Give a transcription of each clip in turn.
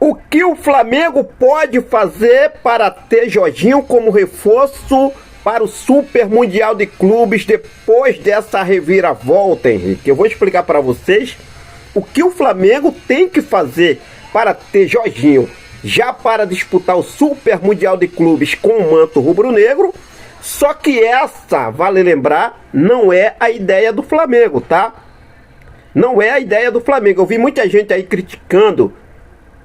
O que o Flamengo pode fazer para ter Jorginho como reforço para o Super Mundial de Clubes depois dessa reviravolta, Henrique? Eu vou explicar para vocês o que o Flamengo tem que fazer para ter Jorginho já para disputar o Super Mundial de Clubes com o manto rubro-negro. Só que essa, vale lembrar, não é a ideia do Flamengo, tá? Não é a ideia do Flamengo. Eu vi muita gente aí criticando,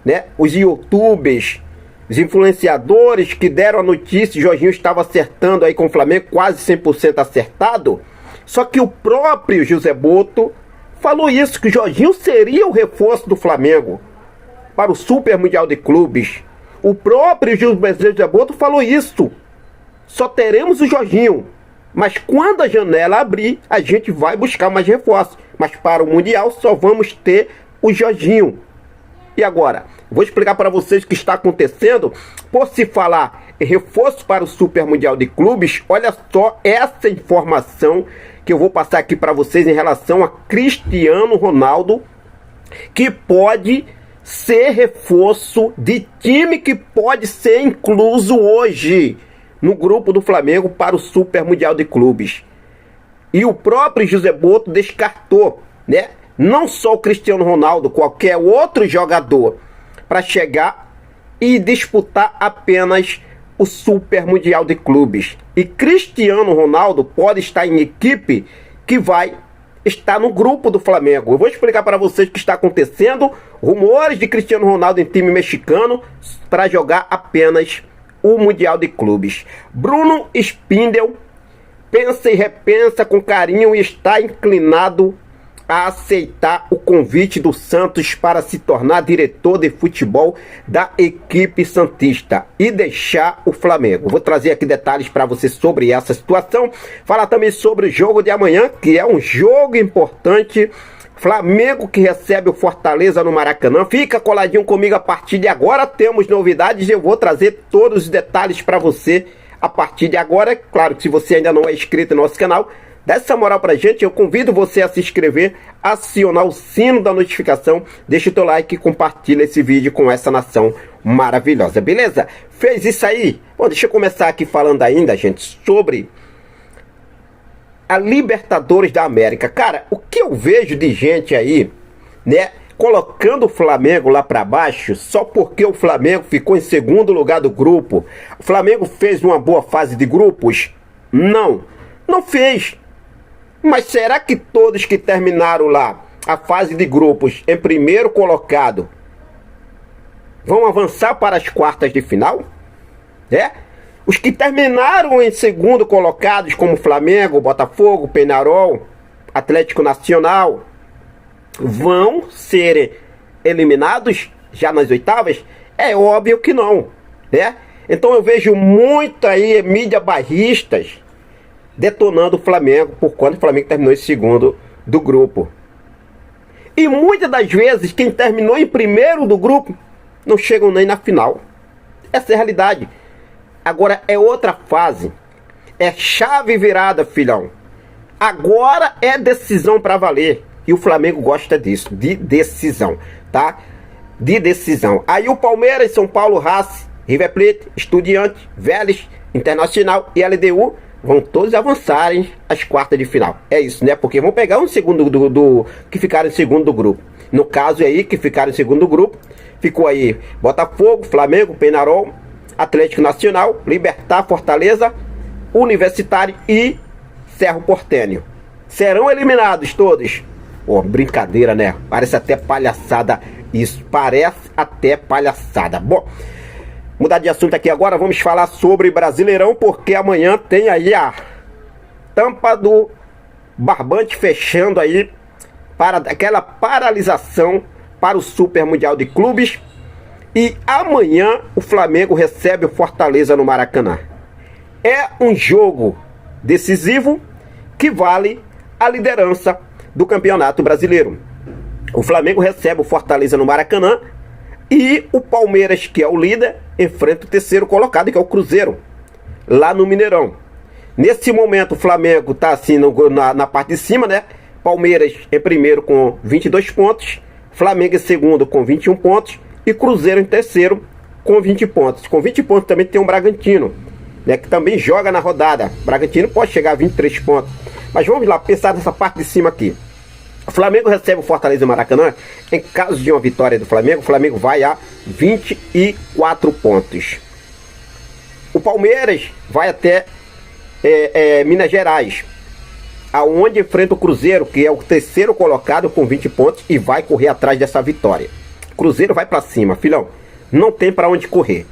né, os youtubers, os influenciadores que deram a notícia que Jorginho estava acertando aí com o Flamengo, quase 100% acertado. Só que o próprio José Boto falou isso, que Jorginho seria o reforço do Flamengo para o Super Mundial de Clubes. O próprio José Boto falou isso. Só teremos o Jorginho, mas quando a janela abrir, a gente vai buscar mais reforços. Mas para o Mundial só vamos ter o Jorginho. E agora, vou explicar para vocês o que está acontecendo. Por se falar em reforço para o Super Mundial de Clubes, olha só essa informação que eu vou passar aqui para vocês em relação a Cristiano Ronaldo, que pode ser reforço de time que pode ser incluso hoje no grupo do Flamengo para o Super Mundial de Clubes. E o próprio José Boto descartou, né? Não só o Cristiano Ronaldo, qualquer outro jogador, para chegar e disputar apenas o Super Mundial de Clubes. E Cristiano Ronaldo pode estar em equipe que vai estar no grupo do Flamengo. Eu vou explicar para vocês o que está acontecendo. Rumores de Cristiano Ronaldo em time mexicano para jogar apenas o Mundial de Clubes. Bruno Spindel pensa e repensa com carinho e está inclinado a aceitar o convite do Santos para se tornar diretor de futebol da equipe santista e deixar o Flamengo. Vou trazer aqui detalhes para você sobre essa situação. Falar também sobre o jogo de amanhã, que é um jogo importante. Flamengo que recebe o Fortaleza no Maracanã. Fica coladinho comigo a partir de agora. Temos novidades e eu vou trazer todos os detalhes para você a partir de agora. Claro que se você ainda não é inscrito no nosso canal, dá essa moral pra gente. Eu convido você a se inscrever, acionar o sino da notificação, deixa o teu like e compartilha esse vídeo com essa nação maravilhosa, beleza? Fez isso aí? Bom, deixa eu começar aqui falando ainda, gente, sobre a Libertadores da América. Cara, o que eu vejo de gente aí, né, colocando o Flamengo lá pra baixo só porque o Flamengo ficou em segundo lugar do grupo. O Flamengo fez uma boa fase de grupos? Não, não fez. Mas será que todos que terminaram lá a fase de grupos em primeiro colocado vão avançar para as quartas de final? Os que terminaram em segundo colocados, como Flamengo, Botafogo, Peñarol, Atlético Nacional, vão ser eliminados já nas oitavas? É óbvio que não, né? Então eu vejo muito aí mídia barristas detonando o Flamengo por quando o Flamengo terminou em segundo do grupo. E muitas das vezes quem terminou em primeiro do grupo não chegam nem na final. Essa é a realidade. Agora é outra fase. É chave virada, filhão. Agora é decisão para valer. E o Flamengo gosta disso, de decisão, tá? De decisão. Aí o Palmeiras, São Paulo, Racing, River Plate, Estudiantes, Vélez, Internacional e LDU vão todos avançarem às quartas de final. É isso, né? Porque vão pegar um segundo que ficaram em segundo do grupo. No caso aí, que ficaram em segundo do grupo, ficou aí Botafogo, Flamengo, Peñarol, Atlético Nacional, Libertad, Fortaleza, Universitário e Cerro Porteño. Serão eliminados todos. Pô, brincadeira, né? Parece até palhaçada isso. Parece até palhaçada. Bom, mudar de assunto aqui agora, vamos falar sobre Brasileirão, porque amanhã tem aí a tampa do barbante fechando aí para aquela paralisação para o Super Mundial de Clubes. E amanhã o Flamengo recebe o Fortaleza no Maracanã. É um jogo decisivo que vale a liderança do Campeonato Brasileiro. O Flamengo recebe o Fortaleza no Maracanã e o Palmeiras, que é o líder, enfrenta o terceiro colocado, que é o Cruzeiro, lá no Mineirão. Nesse momento o Flamengo está assim na parte de cima, né? Palmeiras em primeiro com 22 pontos, Flamengo em segundo com 21 pontos e Cruzeiro em terceiro com 20 pontos. Com 20 pontos também tem o Bragantino, né, que também joga na rodada. O Bragantino pode chegar a 23 pontos. Mas vamos lá pensar nessa parte de cima aqui. O Flamengo recebe o Fortaleza e o Maracanã. Em caso de uma vitória do Flamengo, o Flamengo vai a 24 pontos. O Palmeiras vai até Minas Gerais, aonde enfrenta o Cruzeiro, que é o terceiro colocado com 20 pontos, e vai correr atrás dessa vitória. O Cruzeiro vai pra cima, filhão. Não tem pra onde correr.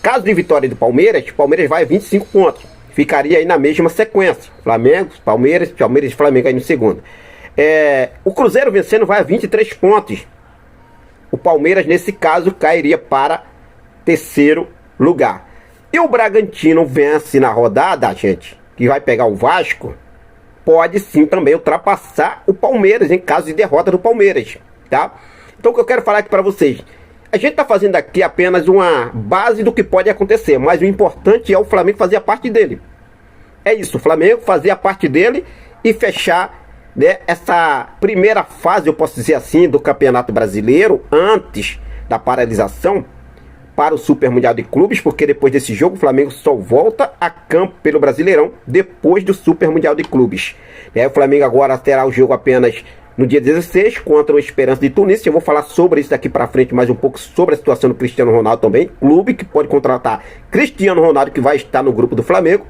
Caso de vitória do Palmeiras, o Palmeiras vai a 25 pontos. Ficaria aí na mesma sequência. Flamengo, Palmeiras e Flamengo aí no segundo. O Cruzeiro vencendo vai a 23 pontos. O Palmeiras, nesse caso, cairia para terceiro lugar. E o Bragantino vence na rodada, gente, que vai pegar o Vasco, pode sim também ultrapassar o Palmeiras em caso de derrota do Palmeiras, tá? Então o que eu quero falar aqui para vocês, a gente tá fazendo aqui apenas uma base do que pode acontecer, mas o importante é o Flamengo fazer a parte dele. É isso, o Flamengo fazer a parte dele e fechar, né, essa primeira fase, eu posso dizer assim, do Campeonato Brasileiro, antes da paralisação para o Super Mundial de Clubes, porque depois desse jogo o Flamengo só volta a campo pelo Brasileirão depois do Super Mundial de Clubes. O Flamengo agora terá o jogo apenas no dia 16 contra o Esperance de Tunísia. Eu vou falar sobre isso daqui para frente, mais um pouco sobre a situação do Cristiano Ronaldo também. Clube que pode contratar Cristiano Ronaldo, que vai estar no grupo do Flamengo.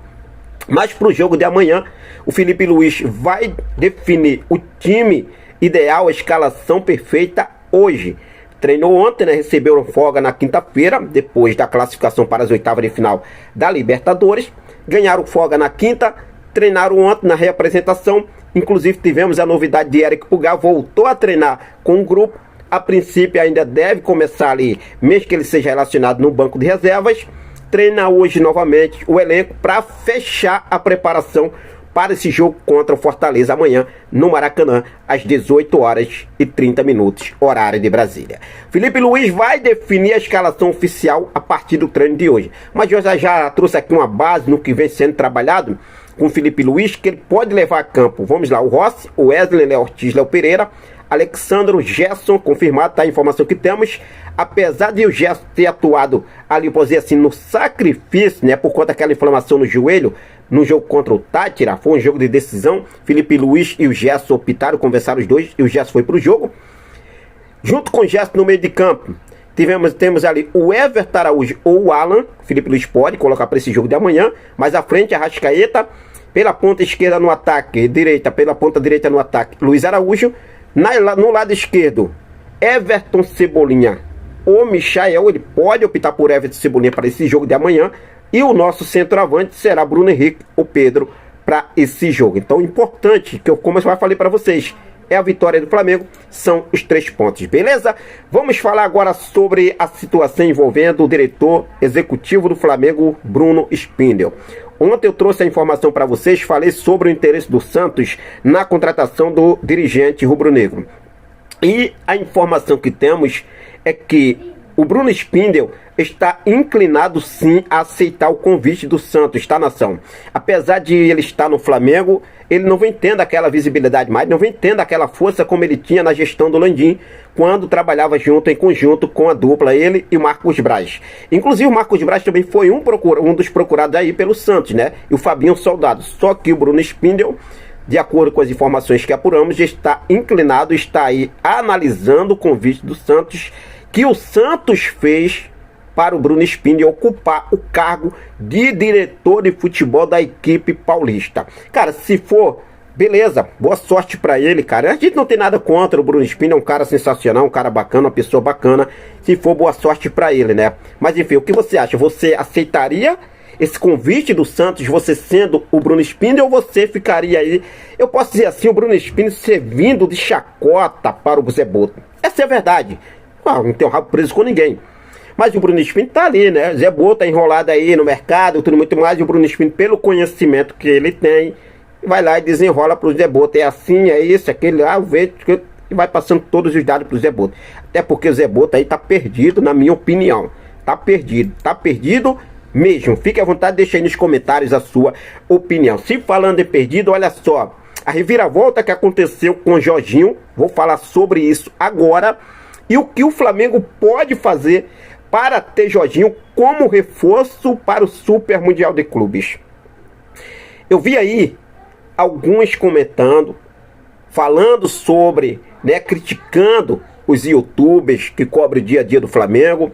Mas para o jogo de amanhã, o Felipe Luiz vai definir o time ideal, a escalação perfeita hoje. Treinou ontem, né? Recebeu folga na quinta-feira, depois da classificação para as oitavas de final da Libertadores. Ganharam folga na quinta, treinaram ontem na reapresentação. Inclusive tivemos a novidade de Eric Pulgar, voltou a treinar com o grupo. A princípio ainda deve começar ali, mesmo que ele seja relacionado no banco de reservas. Treina hoje novamente o elenco para fechar a preparação para esse jogo contra o Fortaleza amanhã no Maracanã, às 18h30, horário de Brasília. Felipe Luiz vai definir a escalação oficial a partir do treino de hoje. Mas eu já trouxe aqui uma base no que vem sendo trabalhado com o Felipe Luiz, que ele pode levar a campo. Vamos lá, o Rossi, o Wesley, Léo Ortiz, Léo Pereira, Alexandro, Gerson, confirmado, tá a informação que temos. Apesar de o Gerson ter atuado ali, por dizer assim, no sacrifício, né, por conta daquela inflamação no joelho, no jogo contra o Tátira, foi um jogo de decisão. Felipe Luiz e o Gerson optaram, conversaram os dois, e o Gerson foi pro jogo. Junto com o Gerson no meio de campo, temos ali o Everton Araújo ou o Alan. Felipe Luiz pode colocar para esse jogo de amanhã, mas à frente a Arrascaeta, pela ponta esquerda no ataque, pela ponta direita no ataque, Luiz Araújo. No lado esquerdo, Everton Cebolinha ou Michael. Ele pode optar por Everton Cebolinha para esse jogo de amanhã. E o nosso centroavante será Bruno Henrique ou Pedro para esse jogo. Então, importante, que eu, como eu já falei para vocês, é a vitória do Flamengo, são os 3 pontos, beleza? Vamos falar agora sobre a situação envolvendo o diretor executivo do Flamengo, Bruno Spindel. Ontem eu trouxe a informação para vocês, falei sobre o interesse do Santos na contratação do dirigente rubro-negro. E a informação que temos é que o Bruno Spindel está inclinado sim a aceitar o convite do Santos, tá, nação? Apesar de ele estar no Flamengo, ele não vem tendo aquela visibilidade mais, não vem tendo aquela força como ele tinha na gestão do Landim, quando trabalhava em conjunto com a dupla, ele e o Marcos Braz. Inclusive o Marcos Braz também foi um dos procurados aí pelo Santos, né? E o Fabinho Soldado. Só que o Bruno Spindel, de acordo com as informações que apuramos, está inclinado, está aí analisando o convite do Santos, que o Santos fez para o Bruno Spindel ocupar o cargo de diretor de futebol da equipe paulista. Cara, se for, beleza, boa sorte para ele, cara. A gente não tem nada contra o Bruno Spindel, é um cara sensacional, um cara bacana, uma pessoa bacana. Se for, boa sorte para ele, né? Mas enfim, o que você acha? Você aceitaria esse convite do Santos, você sendo o Bruno Spindel, ou você ficaria aí, eu posso dizer assim, o Bruno Spindel servindo de chacota para o Zé Boto? Essa é a verdade. Não tem um rabo preso com ninguém. Mas o Bruno Spindel tá ali, né? Zé Boto tá enrolado aí no mercado, tudo muito mais. E o Bruno Spindel, pelo conhecimento que ele tem, vai lá e desenrola pro Zé Boto. É assim, é isso, aquele lá, e vai passando todos os dados pro Zé Boto. Até porque o Zé Boto aí tá perdido, na minha opinião. Tá perdido mesmo. Fique à vontade, deixa aí nos comentários a sua opinião. Se falando em perdido, olha só, a reviravolta que aconteceu com o Jorginho, vou falar sobre isso agora. E o que o Flamengo pode fazer para ter Jorginho como reforço para o Super Mundial de Clubes. Eu vi aí alguns comentando, falando sobre, criticando os youtubers que cobrem o dia a dia do Flamengo,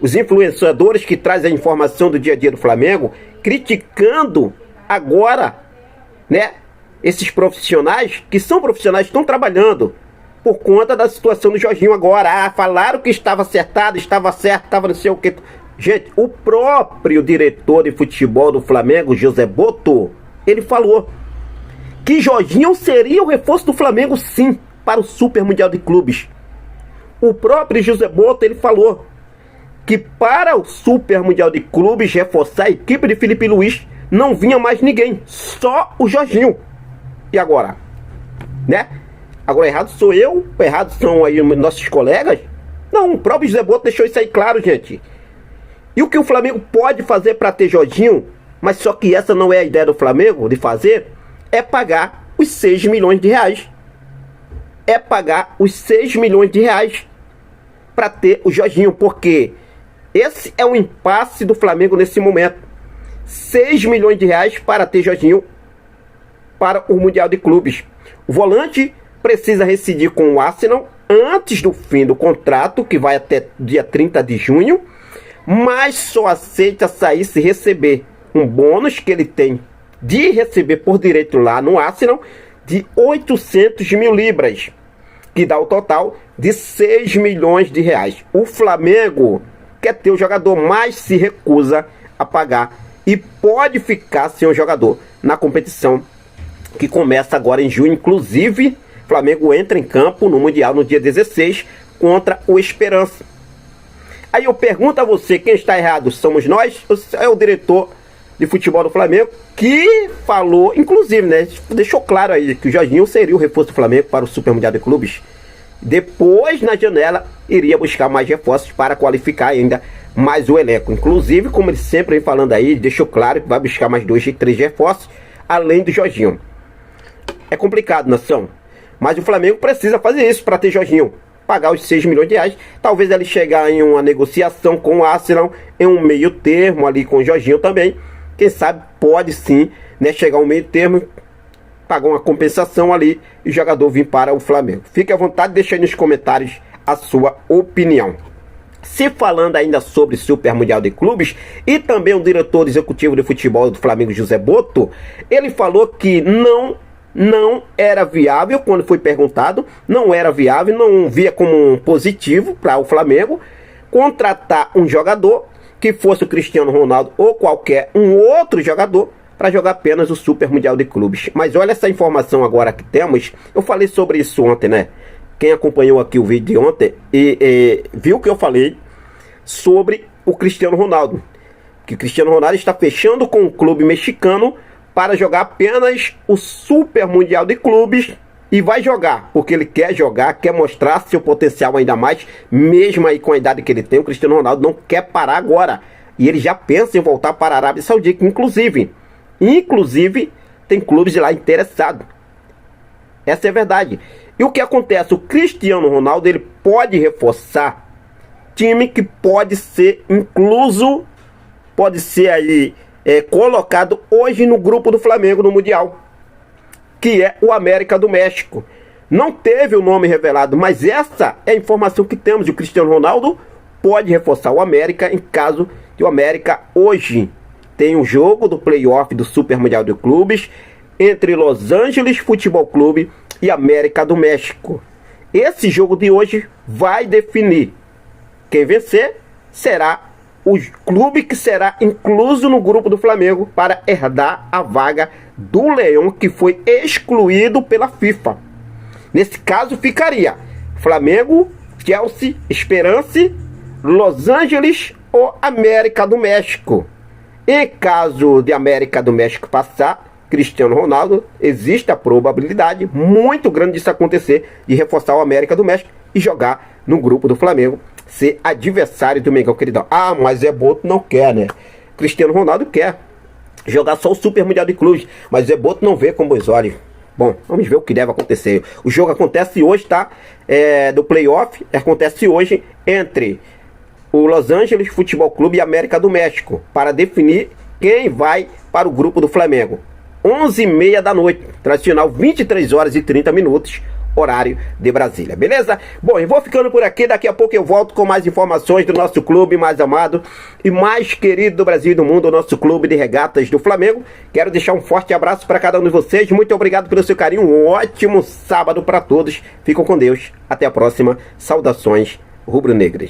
os influenciadores que trazem a informação do dia a dia do Flamengo, criticando agora, esses profissionais, que são profissionais que estão trabalhando por conta da situação do Jorginho agora. Falaram que estava acertado, estava certo, estava não sei o que. Gente, o próprio diretor de futebol do Flamengo, José Botto, ele falou que Jorginho seria o reforço do Flamengo, sim, para o Super Mundial de Clubes. O próprio José Botto, ele falou que para o Super Mundial de Clubes reforçar a equipe de Felipe Luiz, não vinha mais ninguém, só o Jorginho. E agora? Agora errado sou eu? Errado são aí nossos colegas? Não, o próprio José Botto deixou isso aí claro, gente. E o que o Flamengo pode fazer para ter Jorginho, mas só que essa não é a ideia do Flamengo de fazer, é pagar os 6 milhões de reais. É pagar os 6 milhões de reais para ter o Jorginho, porque esse é o impasse do Flamengo nesse momento. 6 milhões de reais para ter Jorginho para o Mundial de Clubes. O volante precisa rescindir com o Arsenal antes do fim do contrato, que vai até dia 30 de junho, mas só aceita sair se receber um bônus que ele tem de receber por direito lá no Arsenal de 800 mil libras, que dá o total de 6 milhões de reais. O Flamengo quer ter o jogador, mas se recusa a pagar e pode ficar sem o jogador na competição que começa agora em junho. Inclusive, o Flamengo entra em campo no Mundial no dia 16 contra o Esperança. Aí eu pergunto a você, quem está errado? Somos nós? É o diretor de futebol do Flamengo que falou, inclusive, deixou claro aí que o Jorginho seria o reforço do Flamengo para o Super Mundial de Clubes. Depois, na janela, iria buscar mais reforços para qualificar ainda mais o elenco. Inclusive, como ele sempre vem falando aí, deixou claro que vai buscar mais 2 e 3 reforços, além do Jorginho. É complicado, nação, mas o Flamengo precisa fazer isso para ter Jorginho. Pagar os 6 milhões de reais, talvez ele chegar em uma negociação com o Arsenal, em um meio termo ali com o Jorginho também. Quem sabe pode sim, chegar a um meio termo, pagar uma compensação ali e o jogador vir para o Flamengo. Fique à vontade, deixe aí nos comentários a sua opinião. Se falando ainda sobre Super Mundial de Clubes, e também o diretor executivo de futebol do Flamengo, José Botto, ele falou que não era viável, quando foi perguntado, não era viável, não via como um positivo para o Flamengo contratar um jogador que fosse o Cristiano Ronaldo ou qualquer um outro jogador para jogar apenas o Super Mundial de Clubes. Mas olha essa informação agora que temos. Eu falei sobre isso ontem, Quem acompanhou aqui o vídeo de ontem e viu que eu falei sobre o Cristiano Ronaldo, que o Cristiano Ronaldo está fechando com o clube mexicano para jogar apenas o Super Mundial de Clubes, e vai jogar, porque ele quer jogar, quer mostrar seu potencial ainda mais, mesmo aí com a idade que ele tem. O Cristiano Ronaldo não quer parar agora, e ele já pensa em voltar para a Arábia Saudita, inclusive tem clubes lá interessados. Essa é a verdade. E o que acontece? O Cristiano Ronaldo, ele pode reforçar time que pode ser incluso, pode ser aí colocado hoje no grupo do Flamengo no Mundial, que é o América do México. Não teve o nome revelado, mas essa é a informação que temos. O Cristiano Ronaldo pode reforçar o América em caso de o América hoje tem um jogo do playoff do Super Mundial de Clubes entre Los Angeles Futebol Clube e América do México. Esse jogo de hoje vai definir quem vencer. Será o clube que será incluso no grupo do Flamengo para herdar a vaga do Leão, que foi excluído pela FIFA. Nesse caso ficaria Flamengo, Chelsea, Esperance, Los Angeles ou América do México. Em caso de América do México passar, Cristiano Ronaldo, existe a probabilidade muito grande disso acontecer, de reforçar o América do México e jogar no grupo do Flamengo, ser adversário do Mengão, queridão. Mas Zé Botto não quer, Cristiano Ronaldo quer jogar só o Super Mundial de Clubes, mas Zé Botto não vê com bons olhos. Bom, vamos ver o que deve acontecer. O jogo acontece hoje, tá? Do playoff, acontece hoje entre o Los Angeles Futebol Clube e América do México, para definir quem vai para o grupo do Flamengo. 11h30 da noite, tradicional 23 horas e 30 minutos, horário de Brasília, beleza? Bom, eu vou ficando por aqui, daqui a pouco eu volto com mais informações do nosso clube mais amado e mais querido do Brasil e do mundo, o nosso clube de regatas do Flamengo. Quero deixar um forte abraço para cada um de vocês, muito obrigado pelo seu carinho, um ótimo sábado para todos, ficam com Deus, até a próxima, saudações rubro-negras.